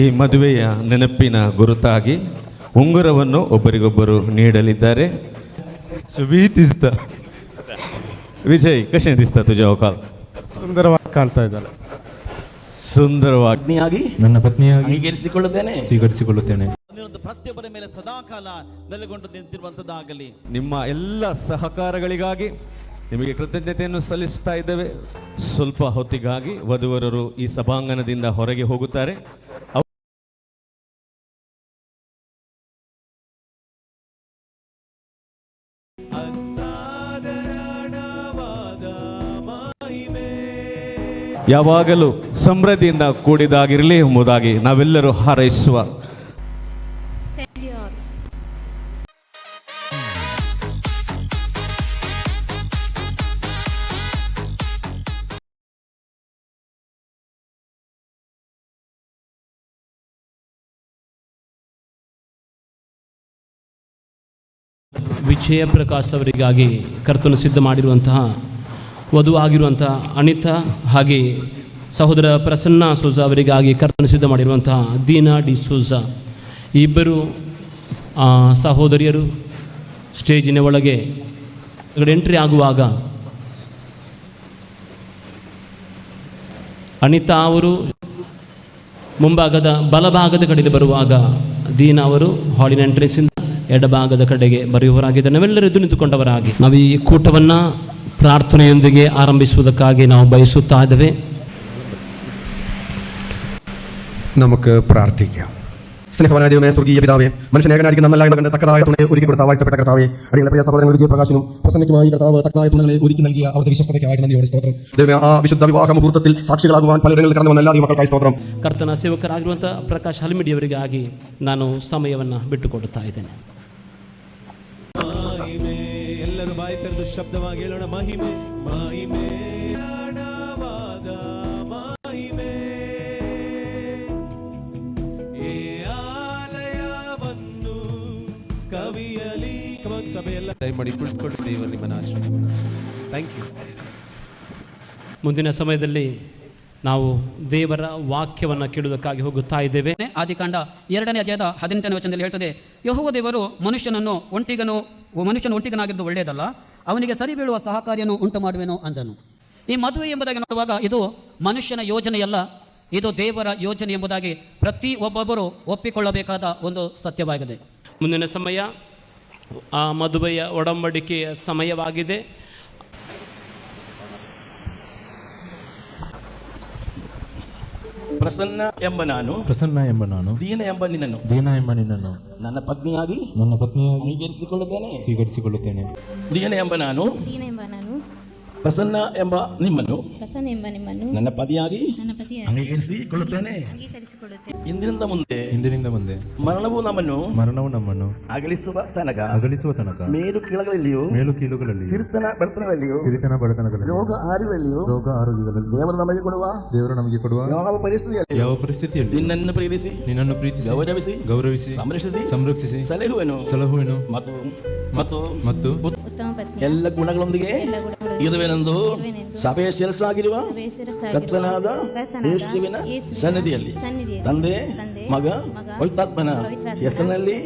ಈ ಮದುವೆಯ ನೆನಪಿನ ಗುರುತಾಗಿ ಉಂಗುರವನ್ನು ಒಬ್ಬರಿಗೊಬ್ಬರು ನೀಡಲಿದ್ದಾರೆ. ವಿಜಯ್ ಕಶೆ ದಿಸ್ತಾ ತುಜಾ ಕಾಲ್ ಸುಂದರವಾಗಿ ಕಾಣ್ತಾ ಇದ್ದಾಳೆ. ಸುಂದರವಾಗಿ ನನ್ನ ಪತ್ನಿಯಾಗಿ ಸ್ವೀಕರಿಸಿಕೊಳ್ಳುತ್ತೇನೆ. ಪ್ರತಿಯೊಬ್ಬರ ಮೇಲೆ ಸದಾಕಾಲ ನೆಲೆಗೊಂಡು ನಿಂತಿರುವಂತದ್ದಾಗಲಿ. ನಿಮ್ಮ ಎಲ್ಲ ಸಹಕಾರಗಳಿಗಾಗಿ ನಿಮಗೆ ಕೃತಜ್ಞತೆಯನ್ನು ಸಲ್ಲಿಸ್ತಾ ಇದ್ದೇವೆ. ಸ್ವಲ್ಪ ಹೊತ್ತಿಗಾಗಿ ವಧುವರರು ಈ ಸಭಾಂಗಣದಿಂದ ಹೊರಗೆ ಹೋಗುತ್ತಾರೆ. ಯಾವಾಗಲೂ ಸಮೃದ್ಧಿಯಿಂದ ಕೂಡಿದಾಗಿರಲಿ ಎಂಬುದಾಗಿ ನಾವೆಲ್ಲರೂ ಹಾರೈಸುವ ವಿಜಯ ಪ್ರಕಾಶ್ ಅವರಿಗಾಗಿ ಕರ್ತನು ಸಿದ್ಧ ಮಾಡಿರುವಂತಹ ವಧು ಆಗಿರುವಂತಹ ಅನಿತಾ ಹಾಗೆ ಸಹೋದರ ಪ್ರಸನ್ನ ಸೂಜಾ ಅವರಿಗಾಗಿ ಕರ್ತನು ಸಿದ್ಧ ಮಾಡಿರುವಂತಹ ದೀನಾ ಡಿ ಸೂಜಾ ಇಬ್ಬರು ಸಹೋದರಿಯರು ಸ್ಟೇಜಿನ ಒಳಗೆ ಎಂಟ್ರಿ ಆಗುವಾಗ ಅನಿತಾ ಅವರು ಮುಂಭಾಗದ ಬಲಭಾಗದ ಕಡೆಗೆ ಬರುವಾಗ ದೀನಾ ಅವರು ಹಾಲಿನ ಎಂಟ್ರೆನ್ಸಿಂದ ಎಡಭಾಗದ ಕಡೆಗೆ ಬರೆಯುವವರಾಗಿದ್ದರೆ ನಾವೆಲ್ಲರೂ ಎದ್ದು ನಿಂತುಕೊಂಡವರಾಗಿ ನಾವು ಈ ಕೂಟವನ್ನು ಪ್ರಾರ್ಥನೆಯೊಂದಿಗೆ ಆರಂಭಿಸುವುದಕ್ಕಾಗಿ ನಾವು ಬಯಸುತ್ತಾ ಇದ್ದೇವೆ. നമുക്ക് പ്രാർത്ഥിക്കാം. സ്നേഹവാനായ ദൈവമേ, സ്വർഗീയ പിതാവേ, മനുഷ്യനേകനായിരിക്കുന്ന നല്ല കണ്ട് തക്കതായ തുണയെ ഒരുക്കി കൊടുത്ത വാഴ്ത്തപ്പെട്ട കർത്താവേ, അടിയുള്ള പ്രിയ സഹോദരങ്ങൾ വിജയപ്രകാശനും പ്രസന്നയ്ക്കുമായി കർത്താവ് തക്കതായ തുണകളെ ഒരുക്കി നൽകിയ അവരുടെ വിശ്വസ്തതയ്ക്കായി നന്ദിയോടെ സ്തോത്രം. ദൈവമേ, ആ വിശുദ്ധ വിവാഹ മുഹൂർത്തത്തിൽ സാക്ഷികളാകുവാൻ പലയിടങ്ങളിൽ കടന്നു വന്ന എല്ലാ ദൈവമക്കൾക്കായി സ്തോത്രം. ಕರ್ತನ ಸೇವಕರಾಗಿರುವಂಥ ಪ್ರಕಾಶ್ ಹಲ್ಮಿಡಿಯವರಿಗಾಗಿ ನಾನು ಸಮಯವನ್ನು ಬಿಟ್ಟುಕೊಡುತ್ತಾ ಇದ್ದೇನೆ. ಎಲ್ಲರೂ ಬಾಯಿ ತೆರೆದು ಶಬ್ದವಾಗಿ ಹೇಳೋಣ, ಮಹಿಮೆ ಮಹಿಮೆ ಮಹಿಮೆ ಏ ಆಲಯವನ್ನು ಕವಿಯಲಿ. ಸಭೆಯೆಲ್ಲ ದಯಮಾಡಿ ಕುಳಿತುಕೊಂಡು ದೇವರು ನಿಮ್ಮನ್ನು ಆಶೀರ್ವಾದ. Thank you. ಮುಂದಿನ ಸಮಯದಲ್ಲಿ ನಾವು ದೇವರ ವಾಕ್ಯವನ್ನು ಕೇಳುವುದಕ್ಕಾಗಿ ಹೋಗುತ್ತಾ ಇದ್ದೇವೆ. ಆದಿಕಾಂಡ 2ನೇ ಅಧ್ಯಾಯದ 18ನೇ ವಚನದಲ್ಲಿ ಹೇಳ್ತದೆ, ಯೆಹೋವ ದೇವರು ಮನುಷ್ಯನು ಒಂಟಿಗನಾಗಿದ್ದು ಒಳ್ಳೆಯದಲ್ಲ, ಅವನಿಗೆ ಸರಿ ಬೀಳುವ ಸಹಕಾರಿಯನ್ನು ಉಂಟು ಮಾಡುವೆನು ಅಂದನು. ಈ ಮದುವೆ ಎಂಬುದಾಗಿ ನೋಡುವಾಗ ಇದು ಮನುಷ್ಯನ ಯೋಜನೆಯಲ್ಲ, ಇದು ದೇವರ ಯೋಜನೆ ಎಂಬುದಾಗಿ ಪ್ರತಿ ಒಬ್ಬೊಬ್ಬರು ಒಪ್ಪಿಕೊಳ್ಳಬೇಕಾದ ಒಂದು ಸತ್ಯವಾಗಿದೆ. ಮುಂದಿನ ಸಮಯ ಆ ಮದುವೆಯ ಒಡಂಬಡಿಕೆಯ ಸಮಯವಾಗಿದೆ. ಪ್ರಸನ್ನ ಎಂಬ ನಾನು ದೀನ ಎಂಬ ನಿನ್ನನ್ನು ನನ್ನ ಪತ್ನಿಯಾಗಿ ಸ್ವೀಕರಿಸಿಕೊಳ್ಳುತ್ತೇನೆ. ದೀನ ಎಂಬ ನಾನು ಪ್ರಸನ್ನ ಎಂಬ ನಿಮ್ಮನ್ನು ನನ್ನ ಪತಿಯಾಗಿ ಅಂಗೀಕರಿಸಿಕೊಳ್ಳುತ್ತೇನೆ. ಇಂದಿನಿಂದ ಮುಂದೆ ಮರಣವು ನಮ್ಮನ್ನು ಅಗಲಿಸುವ ತನಕ ಮೇಲು ಕೀಳುಗಳಲ್ಲಿಯೂ ಸಿರಿತನ ಬಡತನಗಳಲ್ಲಿಯೂ ರೋಗ ಆರೋಗ್ಯಗಳಲ್ಲಿಯೂ ದೇವರು ನಮಗೆ ಕೊಡುವ ಯಾವ ಪರಿಸ್ಥಿತಿಯಲ್ಲಿ ನಿನ್ನನ್ನು ಪ್ರೀತಿಸಿ ಗೌರವಿಸಿ ಸಂರಕ್ಷಿಸಿ ಸಲಹುವೆನು ಮತ್ತು ಎಲ್ಲ ಗುಣಗಳೊಂದಿಗೆ ಇರುವೆನೆಂದು ಸಭೆಯ ಶಿರಸ್ಸಾಗಿರುವ ಕರ್ತನಾದ ಯೇಸುವಿನ ಸನ್ನಿಧಿಯಲ್ಲಿ ತಂದೆ ಮಗ ಪವಿತ್ರಾತ್ಮನ ಹೆಸರಿನಲ್ಲಿ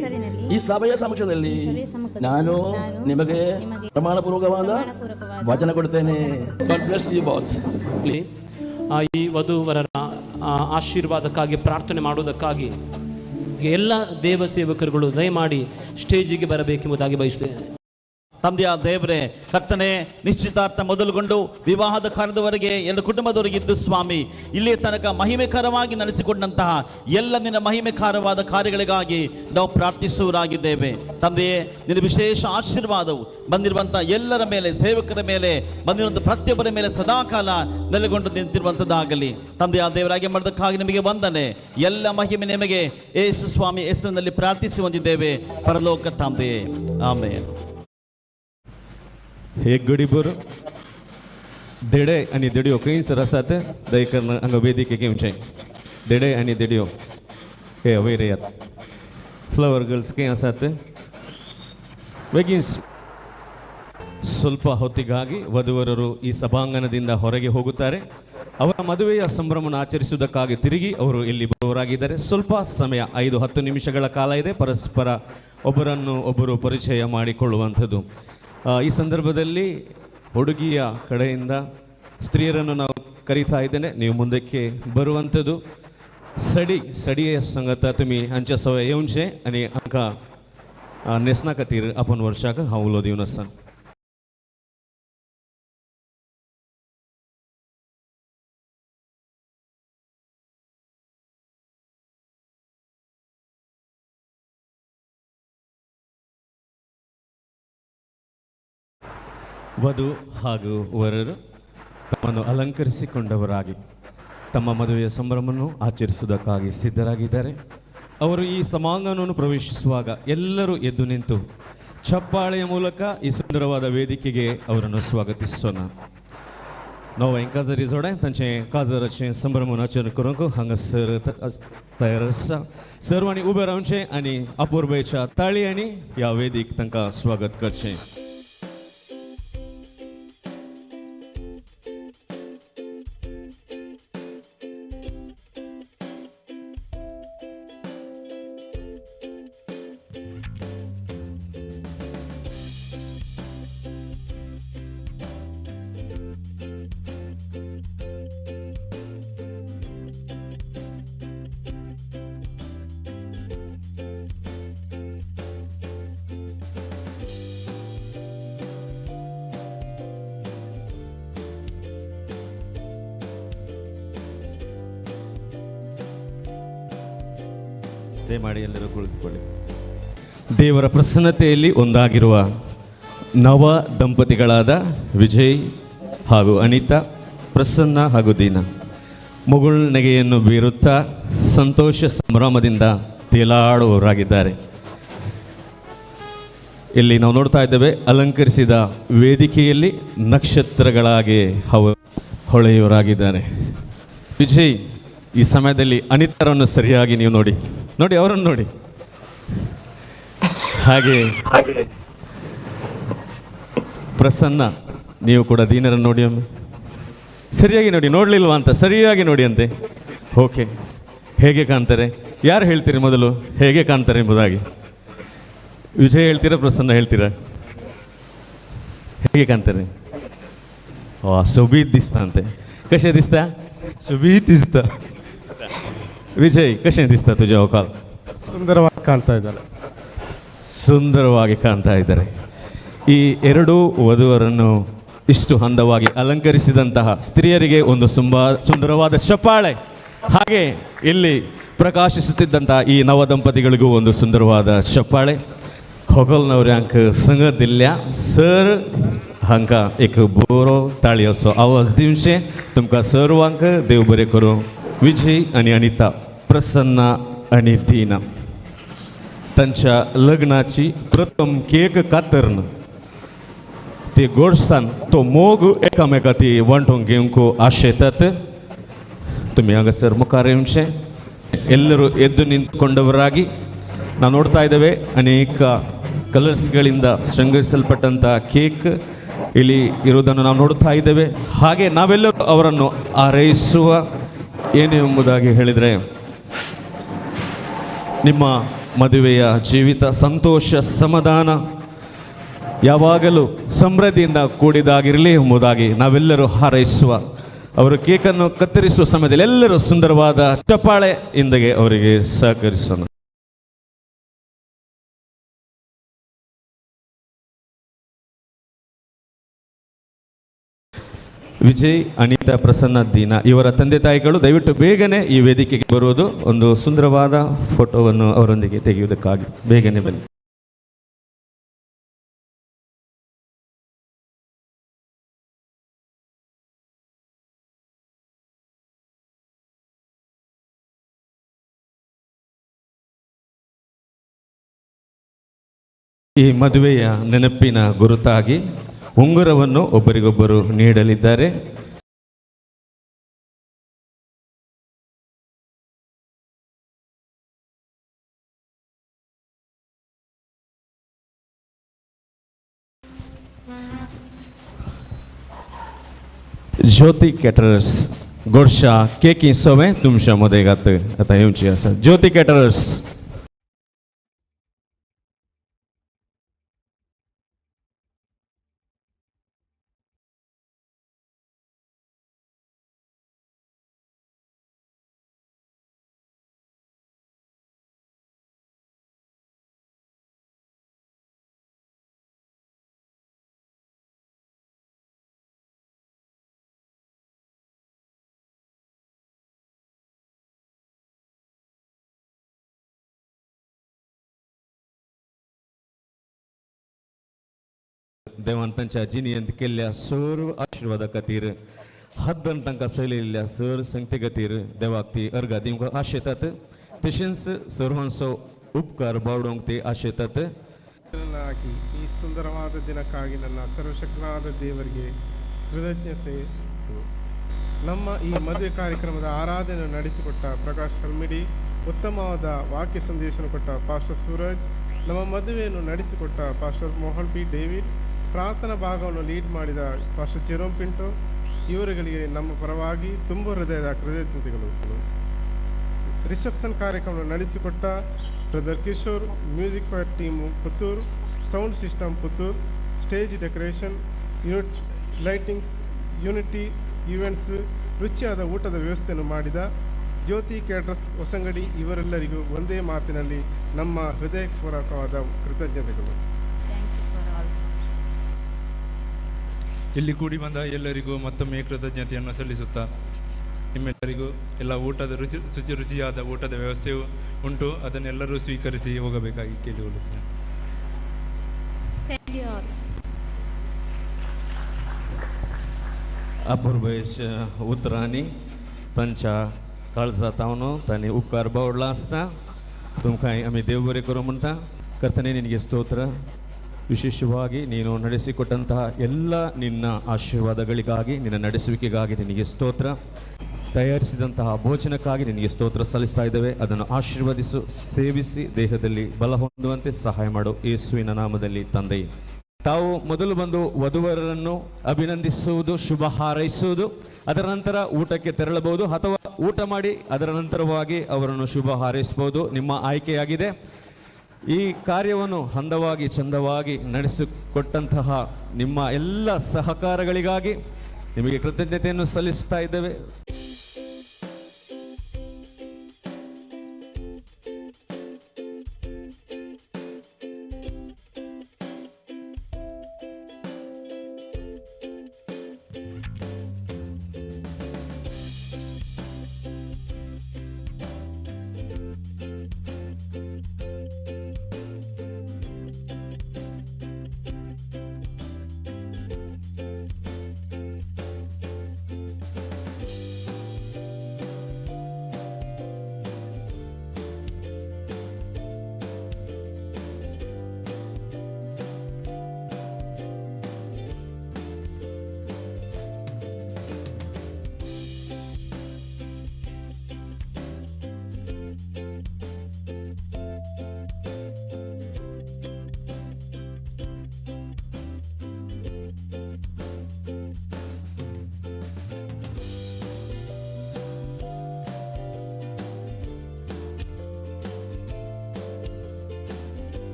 ಈ ಸಭೆಯ ಸಮಕ್ಷದಲ್ಲಿ ನಾನು ನಿಮಗೆ ಪ್ರಮಾಣಪೂರ್ವಕವಾದ ವಚನ ಕೊಡುತ್ತೇನೆ. God bless you both. ಈ ವಧುವರರ ಆಶೀರ್ವಾದಕ್ಕಾಗಿ ಪ್ರಾರ್ಥನೆ ಮಾಡುವುದಕ್ಕಾಗಿ ಎಲ್ಲ ದೇವ ಸೇವಕರುಗಳು ದಯಮಾಡಿ ಸ್ಟೇಜಿಗೆ ಬರಬೇಕೆಂಬುದಾಗಿ ಬಯಸುತ್ತೇನೆ. ತಂದೆಯ ದೇವರೇ, ಕರ್ತನೆ, ನಿಶ್ಚಿತಾರ್ಥ ಮೊದಲುಗೊಂಡು ವಿವಾಹದ ಕಾರ್ಯದವರೆಗೆ ಎಲ್ಲ ಕುಟುಂಬದವರಿಗಿದ್ದು ಸ್ವಾಮಿ, ಇಲ್ಲಿ ತನಕ ಮಹಿಮೆಕರವಾಗಿ ನಡೆಸಿಕೊಂಡಂತಹ ಎಲ್ಲ ನಿನ್ನ ಮಹಿಮೆಕಾರವಾದ ಕಾರ್ಯಗಳಿಗಾಗಿ ನಾವು ಪ್ರಾರ್ಥಿಸುವರಾಗಿದ್ದೇವೆ. ತಂದೆಯೇ, ನಿನ್ನ ವಿಶೇಷ ಆಶೀರ್ವಾದವು ಬಂದಿರುವಂಥ ಎಲ್ಲರ ಮೇಲೆ, ಸೇವಕರ ಮೇಲೆ, ಬಂದಿರುವಂಥ ಪ್ರತಿಯೊಬ್ಬರ ಮೇಲೆ ಸದಾಕಾಲ ನೆಲೆಗೊಂಡು ನಿಂತಿರುವಂಥದ್ದಾಗಲಿ. ತಂದೆಯ ದೇವರಾಗಿ ಮಾಡೋದಕ್ಕಾಗಿ ನಿಮಗೆ ವಂದನೆ, ಎಲ್ಲ ಮಹಿಮೆ ನಿಮಗೆ ಯೇಸು ಸ್ವಾಮಿ ಹೆಸರಿನಲ್ಲಿ ಪ್ರಾರ್ಥಿಸಿ ಹೊಂದಿದ್ದೇವೆ ಪರಲೋಕ ತಂದೆಯೇ, ಆಮೆನ್. एक गडी बरं देडे आणि देडिओ काही सर असतात दयकरण अंगवेदिके घेऊनचे देडे आणि देडिओ हे वैर यात फ्लवर गर्ल्स काही असतात वेगीन्स ಸ್ವಲ್ಪ ಹೊತ್ತಿಗಾಗಿ ವಧುವರರು ಈ ಸಭಾಂಗಣದಿಂದ ಹೊರಗೆ ಹೋಗುತ್ತಾರೆ. ಅವರ ಮದುವೆಯ ಸಂಭ್ರಮವನ್ನು ಆಚರಿಸುವುದಕ್ಕಾಗಿ ತಿರುಗಿ ಅವರು ಇಲ್ಲಿ ಬರುವವರಾಗಿದ್ದಾರೆ. ಸ್ವಲ್ಪ ಸಮಯ 5-10 ನಿಮಿಷಗಳ ಕಾಲ ಇದೆ ಪರಸ್ಪರ ಒಬ್ಬರನ್ನು ಒಬ್ಬರು ಪರಿಚಯ ಮಾಡಿಕೊಳ್ಳುವಂಥದ್ದು. ಈ ಸಂದರ್ಭದಲ್ಲಿ ಹುಡುಗಿಯ ಕಡೆಯಿಂದ ಸ್ತ್ರೀಯರನ್ನು ನಾವು ಕರೀತಾ ಇದ್ದೇನೆ, ನೀವು ಮುಂದಕ್ಕೆ ಬರುವಂಥದ್ದು. सडी संगत तुम्ही हांच्या सवय येऊनशे आणि आमकां नेसना खातीर आपण वर्षाक हावलो दिवन आसा. ವಧು ಹಾಗೂ ವರರು ತಮ್ಮನ್ನು ಅಲಂಕರಿಸಿಕೊಂಡವರಾಗಿ ತಮ್ಮ ಮದುವೆಯ ಸಂಭ್ರಮವನ್ನು ಆಚರಿಸುವುದಕ್ಕಾಗಿ ಸಿದ್ಧರಾಗಿದ್ದಾರೆ. ಅವರು ಈ ಸಮಾರಂಭವನ್ನು ಪ್ರವೇಶಿಸುವಾಗ ಎಲ್ಲರೂ ಎದ್ದು ನಿಂತು ಚಪ್ಪಾಳೆಯ ಮೂಲಕ ಈ ಸುಂದರವಾದ ವೇದಿಕೆಗೆ ಅವರನ್ನು ಸ್ವಾಗತಿಸೋಣ. ನಾವು काजरी जोडे तांचे काजराचे संभ्रमून आचरण करूंक हांगासर तयार आसा. सर्वांनी उबे रावचे आनी अपूर्वेच्या ताळयांनी ह्या वेदीक तांकां स्वागत करचें. ಮಾಡಿ ಎಲ್ಲರೂ ಕುಳಿತುಕೊಳ್ಳಿ. ದೇವರ ಪ್ರಸನ್ನತೆಯಲ್ಲಿ ಒಂದಾಗಿರುವ ನವ ದಂಪತಿಗಳಾದ ವಿಜಯ್ ಹಾಗೂ ಅನಿತಾ, ಪ್ರಸನ್ನ ಹಾಗೂ ದೀನಾ ಮುಗುಳ್ನಗೆಯನ್ನು ಬೀರುತ್ತಾ ಸಂತೋಷ ಸಂಭ್ರಮದಿಂದ ತೇಲಾಡುವವರಾಗಿದ್ದಾರೆ. ಇಲ್ಲಿ ನಾವು ನೋಡ್ತಾ ಇದ್ದೇವೆ, ಅಲಂಕರಿಸಿದ ವೇದಿಕೆಯಲ್ಲಿ ನಕ್ಷತ್ರಗಳಾಗಿ ಹೊಳೆಯುವವರಾಗಿದ್ದಾರೆ. ವಿಜಯ್ ಈ ಸಮಯದಲ್ಲಿ ಅನಿತರನ್ನು ಸರಿಯಾಗಿ ನೀವು ನೋಡಿ ಅವರನ್ನು ನೋಡಿ. ಹಾಗೆ ಪ್ರಸನ್ನ ನೀವು ಕೂಡ ದೀನರನ್ನು ನೋಡಿ, ಒಮ್ಮೆ ಸರಿಯಾಗಿ ನೋಡಿ, ನೋಡ್ಲಿಲ್ವಾ ಅಂತ ಸರಿಯಾಗಿ ನೋಡಿ ಅಂತೆ. ಓಕೆ, ಹೇಗೆ ಕಾಣ್ತಾರೆ? ಯಾರು ಹೇಳ್ತೀರಿ ಮೊದಲು ಹೇಗೆ ಕಾಣ್ತಾರೆ ಎಂಬುದಾಗಿ? ವಿಜಯ್ ಹೇಳ್ತೀರಾ, ಪ್ರಸನ್ನ ಹೇಳ್ತೀರಾ? ಹೇಗೆ ಕಾಣ್ತಾರೆ? सोबीत दिसता ಅಂತೆ. कशें दिसता? सुबीत दिसता. ವಿಜಯ್ ಕಶೆ ದಿಸ್ತಾ ತುಜ ಕಾಲ್? ಸುಂದರವಾಗಿ ಕಾಣ್ತಾ ಇದ್ದಾರೆ. ಸುಂದರವಾಗಿ ಕಾಣ್ತಾ ಇದ್ದಾರೆ. ಈ ಎರಡೂ ವಧುವರನ್ನು ಇಷ್ಟು ಅಂದವಾಗಿ ಅಲಂಕರಿಸಿದಂತಹ ಸ್ತ್ರೀಯರಿಗೆ ಒಂದು ಸುಂದರವಾದ ಚಪ್ಪಾಳೆ. ಹಾಗೆ ಇಲ್ಲಿ ಪ್ರಕಾಶಿಸುತ್ತಿದ್ದಂತಹ ಈ ನವ ದಂಪತಿಗಳಿಗೂ ಒಂದು ಸುಂದರವಾದ ಚಪ್ಪಾಳೆ. खोगलनवरे हांक संगत दिल्ल्या सर हांकां एक बरो ताळयेचो आवाज दिवचें. तुमकां सर्वांक देव बरें करूं. विजय आनी अनिता, प्रसन्ना आनी दीना तांच्या लग्नाची प्रथम केक कातरन ते गोडसाण तो मोग एकामेका ती वांटून घेवंक आशेतात. तुम्ही हांगासर मुखार येवचें. ಎಲ್ಲರೂ ಎದ್ದು ನಿಂತುಕೊಂಡವರಾಗಿ ನಾವು ನೋಡ್ತಾ ಇದ್ದೇವೆ. ಅನೇಕ ಕಲರ್ಸ್ಗಳಿಂದ ಶೃಂಗರಿಸಲ್ಪಟ್ಟಂಥ ಕೇಕ್ ಇಲ್ಲಿ ಇರುವುದನ್ನು ನಾವು ನೋಡ್ತಾ ಇದ್ದೇವೆ. ಹಾಗೆ ನಾವೆಲ್ಲರೂ ಅವರನ್ನು ಹಾರೈಸುವ ಏನು ಎಂಬುದಾಗಿ ಹೇಳಿದರೆ, ನಿಮ್ಮ ಮದುವೆಯ ಜೀವಿತ ಸಂತೋಷ ಸಮಾಧಾನ ಯಾವಾಗಲೂ ಸಮೃದ್ಧಿಯಿಂದ ಕೂಡಿದಾಗಿರಲಿ ಎಂಬುದಾಗಿ ನಾವೆಲ್ಲರೂ ಹಾರೈಸುವ. ಅವರು ಕೇಕನ್ನು ಕತ್ತರಿಸುವ ಸಮಯದಲ್ಲಿ ಎಲ್ಲರೂ ಸುಂದರವಾದ ಚಪ್ಪಾಳೆಯಿಂದಗೆ ಅವರಿಗೆ ಸಹಕರಿಸೋಣ. ವಿಜಯ್, ಅನಿತಾ, ಪ್ರಸನ್ನ, ದೀನಾ ಇವರ ತಂದೆ ತಾಯಿಗಳು ದಯವಿಟ್ಟು ಬೇಗನೆ ಈ ವೇದಿಕೆಗೆ ಬರುವುದು, ಒಂದು ಸುಂದರವಾದ ಫೋಟೋವನ್ನು ಅವರೊಂದಿಗೆ ತೆಗೆಯುವುದಕ್ಕಾಗಿ ಬೇಗನೆ ಬನ್ನಿ. ಈ ಮದುವೆಯ ನೆನಪಿನ ಗುರುತಾಗಿ ಉಂಗುರವನ್ನು ಒಬ್ಬರಿಗೊಬ್ಬರು ನೀಡಲಿದ್ದಾರೆ. ಜ್ಯೋತಿ ಕ್ಯಾಟರರ್ಸ್ गोडशा केकी सोवे तुमच्या मदेगात आता येवची आसा. ज्योती कॅटरर्स. देवान तांच्या जिणेंत केल्ल्या सर्व आशिर्वादा खातीर हद्दन तांकां सयलेल्या सर संगते खातीर देवाक ती अर्घा दिवंक आशेतात. तशेंच सर्वांचो उपकार बावडोवंक ते आशेतात. ಹಾಕಿ ಈ ಸುಂದರವಾದ ದಿನಕ್ಕಾಗಿ ನನ್ನ ಸರ್ವಶಕ್ತನಾದ ದೇವರಿಗೆ ಕೃತಜ್ಞತೆ. ನಮ್ಮ ಈ ಮದುವೆ ಕಾರ್ಯಕ್ರಮದ ಆರಾಧನೆ ನಡೆಸಿಕೊಟ್ಟ ಪ್ರಕಾಶ್ ಹಲ್ಮಿಡಿ, ಉತ್ತಮವಾದ ವಾಕ್ಯ ಸಂದೇಶವನ್ನು ಕೊಟ್ಟ ಪಾಸ್ಟರ್ ಸೂರಜ್, ನಮ್ಮ ಮದುವೆಯನ್ನು ನಡೆಸಿಕೊಟ್ಟ ಪಾಸ್ಟರ್ ಮೋಹನ್ ಪಿ ಡೇವಿಡ್, ಪ್ರಾರ್ಥನಾ ಭಾಗವನ್ನು ಲೀಡ್ ಮಾಡಿದ ಪಾಸ್ಟರ್ ಜೆರೋಮ್ ಪಿಂಟೋ, ಇವರುಗಳಿಗೆ ನಮ್ಮ ಪರವಾಗಿ ತುಂಬ ಹೃದಯದ ಕೃತಜ್ಞತೆಗಳು. ರಿಸೆಪ್ಷನ್ ಕಾರ್ಯಕ್ರಮವನ್ನು ನಡೆಸಿಕೊಟ್ಟ brother Kishore, music fire team Puttur, sound system Puttur, stage decoration, lightings, unity events, ರುಚಿಯಾದ ಊಟದ ವ್ಯವಸ್ಥೆಯನ್ನು ಮಾಡಿದ ಜ್ಯೋತಿ ಕ್ಯಾಟರ್ಸ್ ಹೊಸಂಗಡಿ, ಇವರೆಲ್ಲರಿಗೂ ಒಂದೇ ಮಾತಿನಲ್ಲಿ ನಮ್ಮ ಹೃದಯಪೂರ್ವಕವಾದ ಕೃತಜ್ಞತೆಗಳು. ಇಲ್ಲಿ ಕೂಡಿ ಬಂದ ಎಲ್ಲರಿಗೂ ಮತ್ತೊಮ್ಮೆ ಕೃತಜ್ಞತೆಯನ್ನು ಸಲ್ಲಿಸುತ್ತಾ, ನಿಮ್ಮೆಲ್ಲರಿಗೂ ಎಲ್ಲ ಊಟದ ರುಚಿಯಾದ ಊಟದ ವ್ಯವಸ್ಥೆಯು ಉಂಟು, ಅದನ್ನೆಲ್ಲರೂ ಸ್ವೀಕರಿಸಿ ಹೋಗಬೇಕಾಗಿ ಕೇಳಿಕೊಳ್ಳುತ್ತೇನೆ. अपूर्वेश उतरांनी तांच्या काळजात हांव तांणी उपकार बावडला आसता तुमकां आमी देव बरें करूं म्हणटा. ಕರ್ತನೇ ನಿನಗೆ ಸ್ತೋತ್ರ. ವಿಶೇಷವಾಗಿ ನೀನು ನಡೆಸಿಕೊಟ್ಟಂತಹ ಎಲ್ಲ ನಿನ್ನ ಆಶೀರ್ವಾದಗಳಿಗಾಗಿ, ನಿನ್ನ ನಡೆಸುವಿಕೆಗಾಗಿ ನಿನಗೆ ಸ್ತೋತ್ರ. ತಯಾರಿಸಿದಂತಹ ಭೋಜನಕ್ಕಾಗಿ ನಿನಗೆ ಸ್ತೋತ್ರ ಸಲ್ಲಿಸ್ತಾ ಇದ್ದೇವೆ. ಅದನ್ನು ಆಶೀರ್ವದಿಸು, ಸೇವಿಸಿ ದೇಹದಲ್ಲಿ ಬಲ ಹೊಂದುವಂತೆ ಸಹಾಯ ಮಾಡು, ಯೇಸುವಿನ ನಾಮದಲ್ಲಿ ತಂದೆ. ತಾವು ಮೊದಲು ಬಂದು ವಧುವರರನ್ನು ಅಭಿನಂದಿಸುವುದು, ಶುಭ ಹಾರೈಸುವುದು, ಅದರ ನಂತರ ಊಟಕ್ಕೆ ತೆರಳಬಹುದು ಅಥವಾ ಊಟ ಮಾಡಿ ಅದರ ನಂತರವಾಗಿ ಅವರನ್ನು ಶುಭ ಹಾರೈಸಬಹುದು. ನಿಮ್ಮ ಆಯ್ಕೆಯಾಗಿದೆ. ಈ ಕಾರ್ಯವನ್ನು ಹಂದವಾಗಿ ಚಂದವಾಗಿ ನಡೆಸಿಕೊಟ್ಟಂತಹ ನಿಮ್ಮ ಎಲ್ಲ ಸಹಕಾರಗಳಿಗಾಗಿ ನಿಮಗೆ ಕೃತಜ್ಞತೆಯನ್ನು ಸಲ್ಲಿಸ್ತಾ ಇದ್ದೇವೆ.